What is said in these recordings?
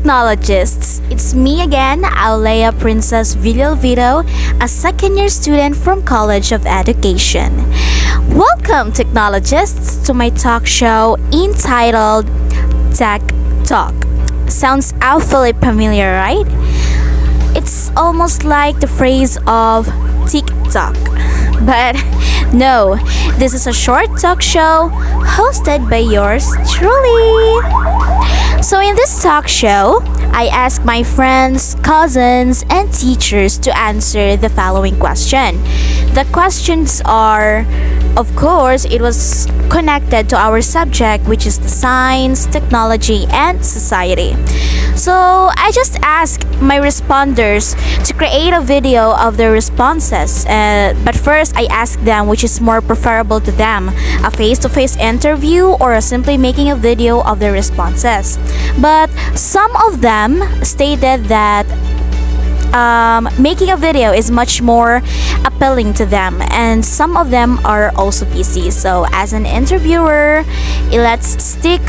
technologists! It's me again, Aulia Princess Villalvito, a second-year student from College of Education. Welcome, technologists, to my talk show entitled Tech Talk. Sounds awfully familiar, right? It's almost like the phrase of TikTok. But no, this is a short talk show hosted by yours truly. So, in this talk show, I ask my friends, cousins, and teachers to answer the following question. The questions are, of course, it was connected to our subject, which is the science, technology, and society. So, I just ask my responders to create a video of their responses. But first, I ask them which is more preferable to them, a face-to-face interview or simply making a video of their responses. But some of them stated that making a video is much more appealing to them, and some of them are also busy. So, as an interviewer, let's stick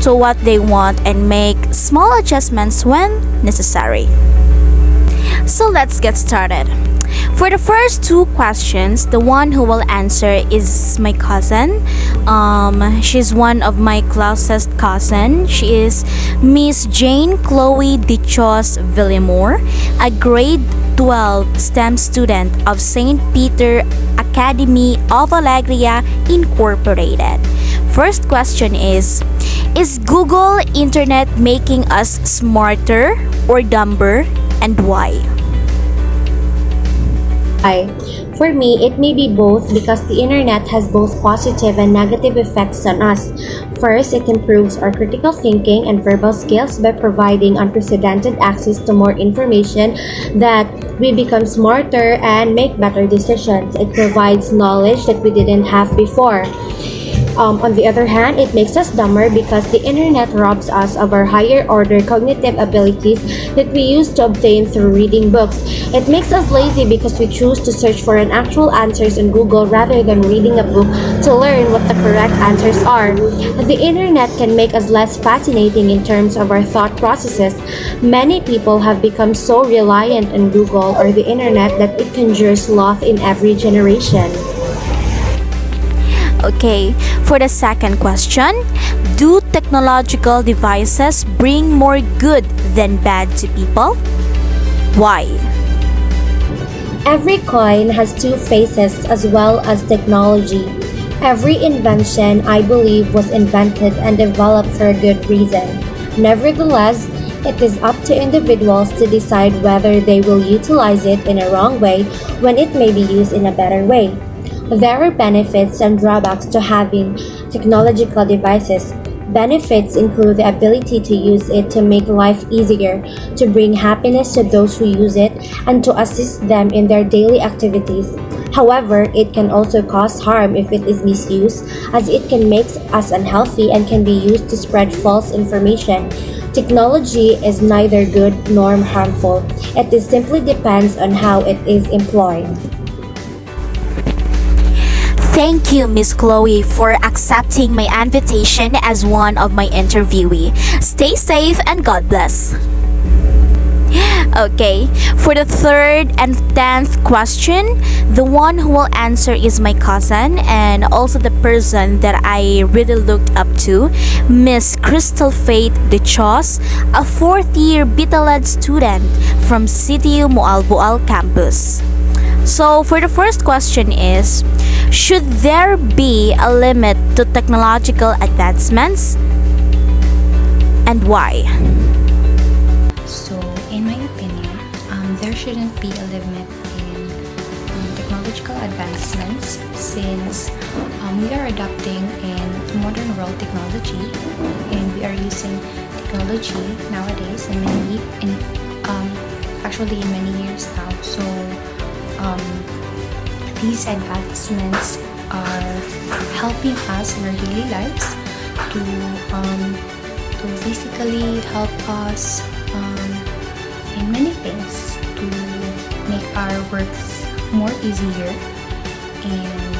to what they want and make small adjustments when necessary. So, let's get started. For the first two questions, the one who will answer is my cousin. She's one of my closest cousin. She is Miss Jane Chloe Dichos Villamore, a grade 12 STEM student of St. Peter Academy of Alegria Incorporated. First question is Google Internet making us smarter or dumber, and why? For me, it may be both because the internet has both positive and negative effects on us. First, it improves our critical thinking and verbal skills by providing unprecedented access to more information that we become smarter and make better decisions. It provides knowledge that we didn't have before. On the other hand, it makes us dumber because the internet robs us of our higher order cognitive abilities that we used to obtain through reading books. It makes us lazy because we choose to search for an actual answers on Google rather than reading a book to learn what the correct answers are. The internet can make us less fascinating in terms of our thought processes. Many people have become so reliant on Google or the internet that it conjures sloth in every generation. Okay, for the second question, do technological devices bring more good than bad to people? Why? Every coin has two faces as well as technology. Every invention, I believe, was invented and developed for a good reason. Nevertheless, it is up to individuals to decide whether they will utilize it in a wrong way when it may be used in a better way. There are benefits and drawbacks to having technological devices. Benefits include the ability to use it to make life easier, to bring happiness to those who use it, and to assist them in their daily activities. However, it can also cause harm if it is misused, as it can make us unhealthy and can be used to spread false information. Technology is neither good nor harmful. It simply depends on how it is employed. Thank you, Miss Chloe, for accepting my invitation as one of my interviewee. Stay safe and God bless. Okay, for the third and 10th question, the one who will answer is my cousin and also the person that I really looked up to, Miss Crystal Faith Dichos, a 4th-year Bitalad student from CTU Moalboal campus. So, for the first question is, should there be a limit to technological advancements, and why? So, in my opinion, there shouldn't be a limit in technological advancements since we are adopting in modern world technology and we are using technology nowadays in many years now. So, these advancements are helping us in our daily lives to basically help us in many things to make our works more easier and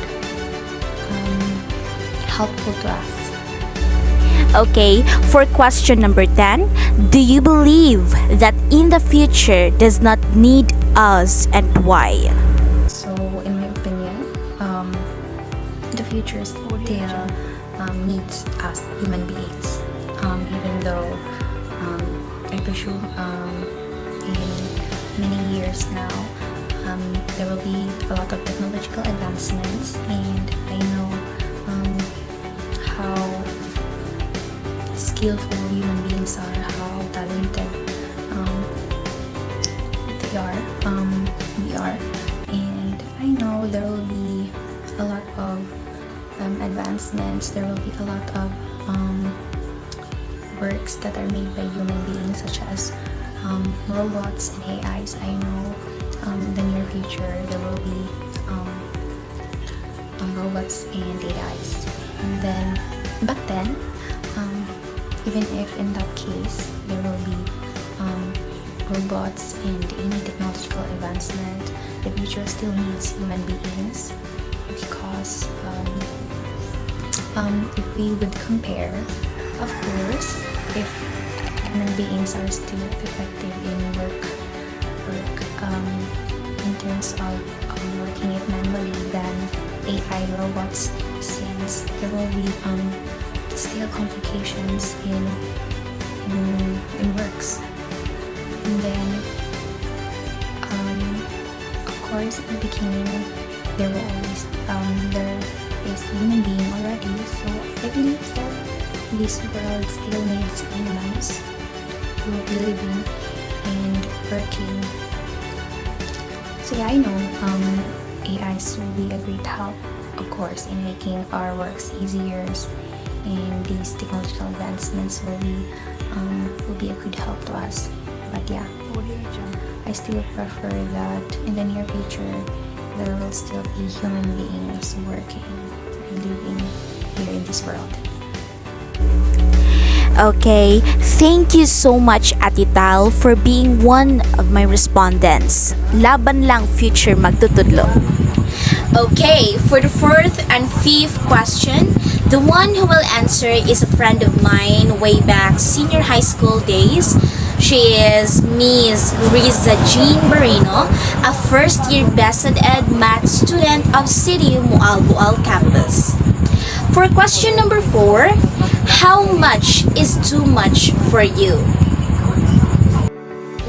helpful to us. Okay, for question number 10, do you believe that in the future does not need us and why? So, in my opinion, the future still needs us human beings. Even though I presume in many years now, there will be a lot of technological advancements, and I know how skillful human beings are, how talented they are, we are, and I know there will be a lot of advancements. There will be a lot of works that are made by human beings, such as robots and AIs. I know in the near future there will be robots and AIs. And then, but then, even if in that case there will be robots and any technological advancement, the future still needs human beings, because if we would compare, of course, if human beings are still effective in work in terms of working it manually than AI robots, since there will be still complications in works. And then of course in the beginning there will always there is human being already, so I believe that this world still needs humans who will be living and working. So yeah, I know AIs will be a great help, of course, in making our works easier, and these technological advancements will be a good help to us. But yeah, I still prefer that in the near future there will still be human beings working and living here in this world. Okay, thank you so much, Ate Tal, for being one of my respondents. Laban lang, future magtutudlo. Okay, for the fourth and fifth question, the one who will answer is a friend of mine way back senior high school days. She is Miss Riza Jean Barino, a first-year Best Ed Math student of City Mualbual campus. For question number 4, how much is too much for you?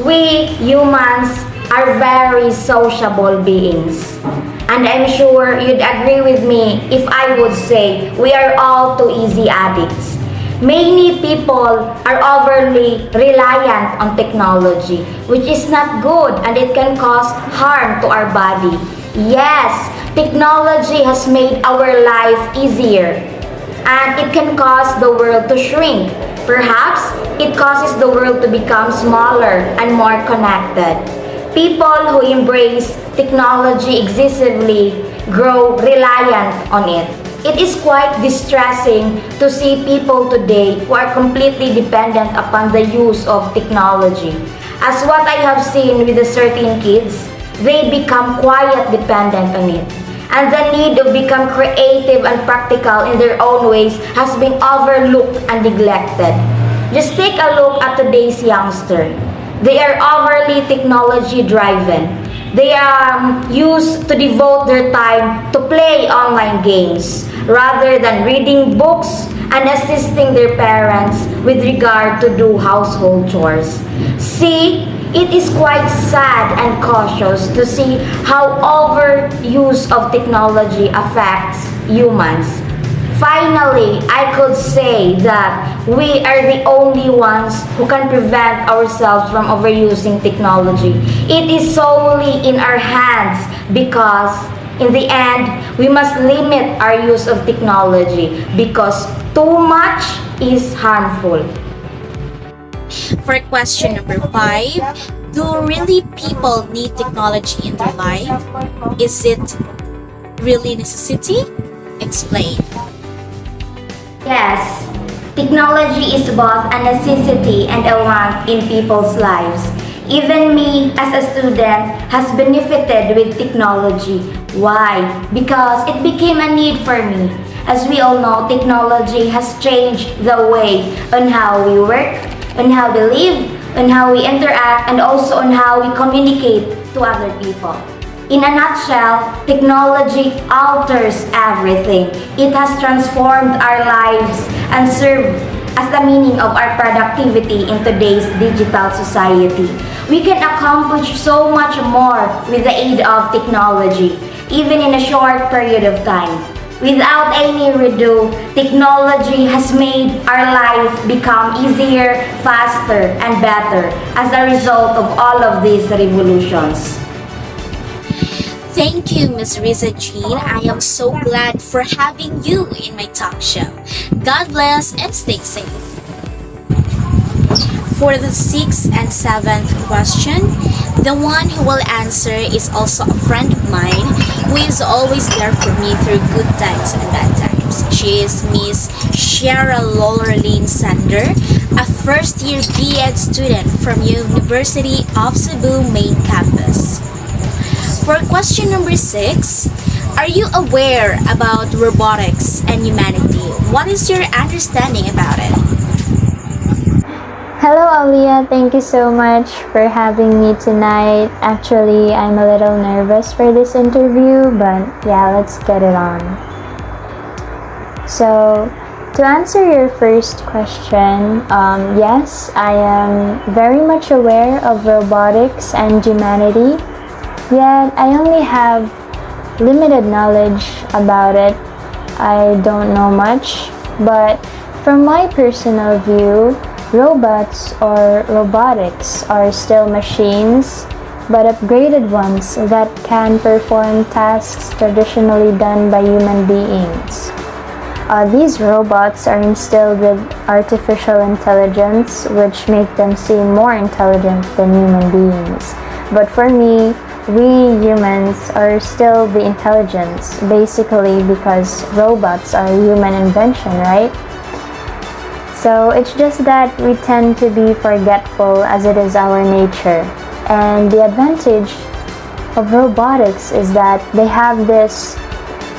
We humans are very sociable beings. And I'm sure you'd agree with me if I would say we are all too easy addicts. Many people are overly reliant on technology, which is not good and it can cause harm to our body. Yes, technology has made our life easier and it can cause the world to shrink. Perhaps it causes the world to become smaller and more connected. People who embrace technology excessively grow reliant on it. It is quite distressing to see people today who are completely dependent upon the use of technology. As what I have seen with the certain kids, they become quite dependent on it. And the need to become creative and practical in their own ways has been overlooked and neglected. Just take a look at today's youngster. They are overly technology driven. They are used to devote their time to play online games rather than reading books and assisting their parents with regard to do household chores. See, it is quite sad and cautious to see how overuse of technology affects humans. Finally, I could say that we are the only ones who can prevent ourselves from overusing technology. It is solely in our hands because in the end, we must limit our use of technology because too much is harmful. For question number 5, do really people need technology in their life? Is it really necessity? Explain. Yes, technology is both a necessity and a want in people's lives. Even me as a student has benefited with technology. Why? Because it became a need for me. As we all know, technology has changed the way on how we work, on how we live, on how we interact, and also on how we communicate to other people. In a nutshell, technology alters everything. It has transformed our lives and served as the meaning of our productivity in today's digital society. We can accomplish so much more with the aid of technology, even in a short period of time. Without any redo, technology has made our life become easier, faster, and better as a result of all of these revolutions. Thank you, Ms. Risa Jean. I am so glad for having you in my talk show. God bless and stay safe. For the 6th and 7th question, the one who will answer is also a friend of mine who is always there for me through good times and bad times. She is Miss Shara Lorraine Sander, a first-year B.Ed student from University of Cebu main campus. For question number 6, are you aware about robotics and humanity? What is your understanding about it? Hello, Aulia. Thank you so much for having me tonight. Actually, I'm a little nervous for this interview, but yeah, let's get it on. So, to answer your first question, yes, I am very much aware of robotics and humanity, yet I only have limited knowledge about it. I don't know much, but from my personal view, robots or robotics are still machines, but upgraded ones that can perform tasks traditionally done by human beings. These robots are instilled with artificial intelligence, which make them seem more intelligent than human beings. But for me, we humans are still the intelligence, basically because robots are a human invention, right? So it's just that we tend to be forgetful as it is our nature. And the advantage of robotics is that they have this,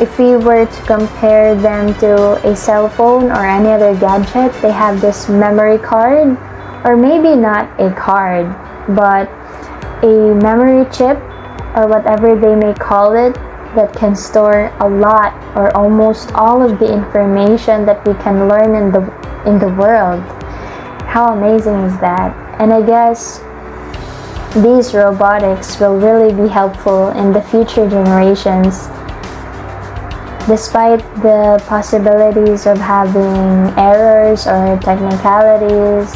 if we were to compare them to a cell phone or any other gadget, they have this memory card, or maybe not a card, but a memory chip or whatever they may call it, that can store a lot or almost all of the information that we can learn in the world. How amazing is that? And I guess these robotics will really be helpful in the future generations, despite the possibilities of having errors or technicalities.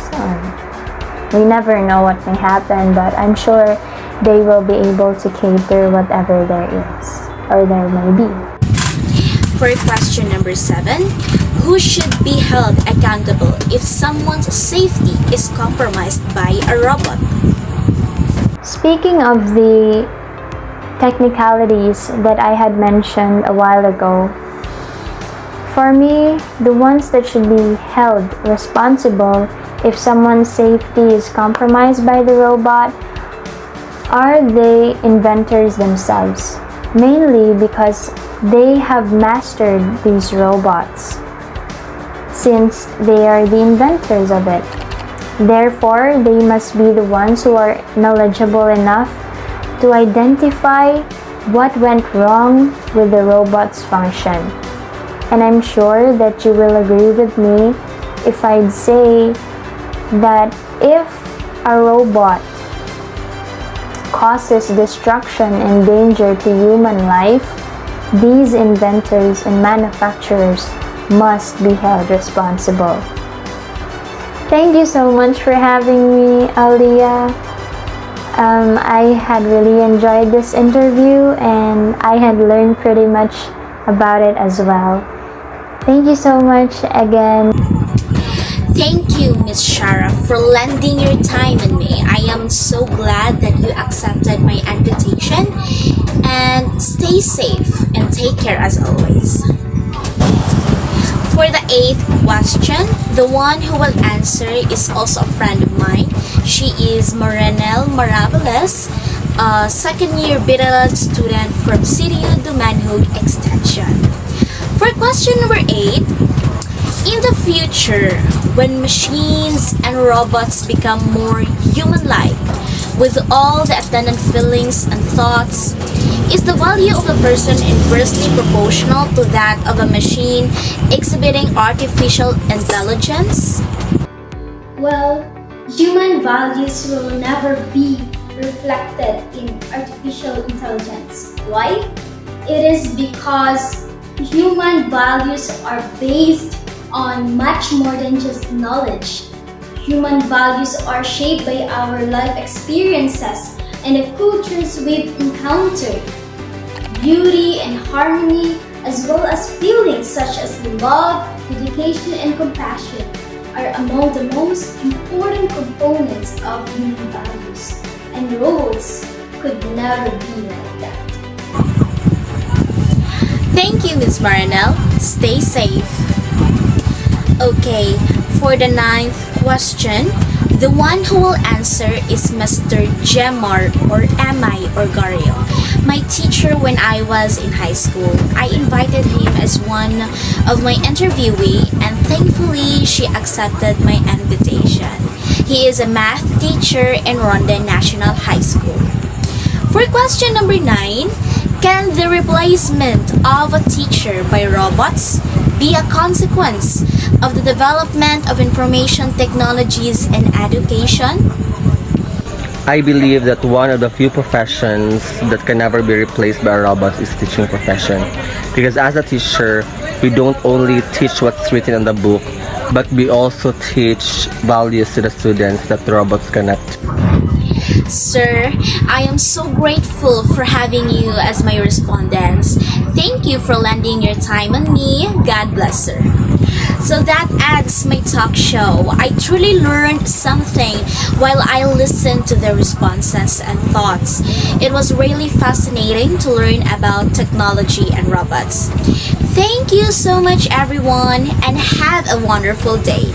We never know what may happen, but I'm sure they will be able to cater whatever there is or there may be. For question number 7, who should be held accountable if someone's safety is compromised by a robot? Speaking of the technicalities that I had mentioned a while ago, for me, the ones that should be held responsible if someone's safety is compromised by the robot are the inventors themselves, mainly because they have mastered these robots, since they are the inventors of it. Therefore, they must be the ones who are knowledgeable enough to identify what went wrong with the robot's function. And I'm sure that you will agree with me if I'd say that if a robot causes destruction and danger to human life, these inventors and manufacturers must be held responsible. Thank you so much for having me, Aulia. I had really enjoyed this interview and I had learned pretty much about it as well. Thank you so much again. Thank you, Ms. Shara, for lending your time on me. I am so glad that you accepted my invitation. And stay safe and take care as always. For the 8th question, the one who will answer is also a friend of mine. She is Morenel Marables, a second-year Villalvito student from CDU Dumanhog Extension. For question number 8, in the future, when machines and robots become more human-like, with all the attendant feelings and thoughts, is the value of a person inversely proportional to that of a machine exhibiting artificial intelligence? Well, human values will never be reflected in artificial intelligence. Why? It is because human values are based on much more than just knowledge. Human values are shaped by our life experiences and the cultures we've encountered. Beauty and harmony, as well as feelings such as love, dedication, and compassion, are among the most important components of human values, and roles could never be like that. Thank you, Ms. Marinel. Stay safe. Okay, for the 9th question, the one who will answer is Mr. Gemar or Amay Orgario, my teacher when I was in high school. I invited him as one of my interviewee and thankfully she accepted my invitation. He is a math teacher in Ronda National High School. For question number 9, can the replacement of a teacher by robots be a consequence of the development of information technologies in education? I believe that one of the few professions that can never be replaced by robots is teaching profession. Because as a teacher, we don't only teach what's written in the book, but we also teach values to the students that the robots cannot. Sir, I am so grateful for having you as my respondents. Thank you for lending your time on me. God bless, sir. So that ends my talk show. I truly learned something while I listened to the responses and thoughts. It was really fascinating to learn about technology and robots. Thank you so much, everyone, and have a wonderful day.